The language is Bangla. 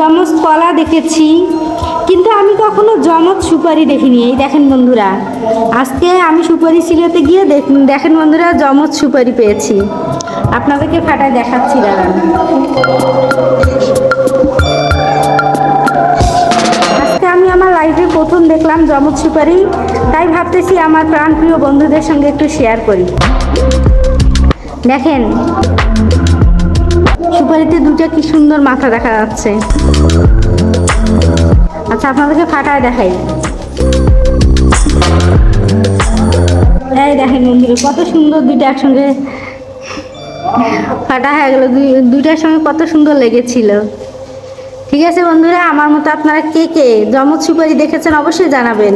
জমজ কলা দেখেছি, কিন্তু আমি কখনো জমজ সুপারি দেখিনি। এই দেখেন বন্ধুরা, আজকে আমি সুপারি সিলেতে গিয়ে দেখেন বন্ধুরা জমজ সুপারি পেয়েছি। আপনাদেরকে ফাটায় দেখাচ্ছি, দাঁড়ান। আজকে আমি আমার লাইফে প্রথম দেখলাম জমজ সুপারি, তাই ভাবতেছি আমার প্রাণপ্রিয় বন্ধুদের সঙ্গে একটু শেয়ার করি। দেখেন সুপারিতে দুটো কি সুন্দর মাথা দেখা যাচ্ছে। আচ্ছা, আপনাদেরকে ফাটায় দেখাই। এই দেখেন বন্ধুরা, কত সুন্দর দুইটা একসঙ্গে ফাটা হয়ে গেল, দুইটার সঙ্গে কত সুন্দর লেগেছিল। ঠিক আছে বন্ধুরা, আমার মতো আপনারা কে কে জমজ সুপারি দেখেছেন অবশ্যই জানাবেন।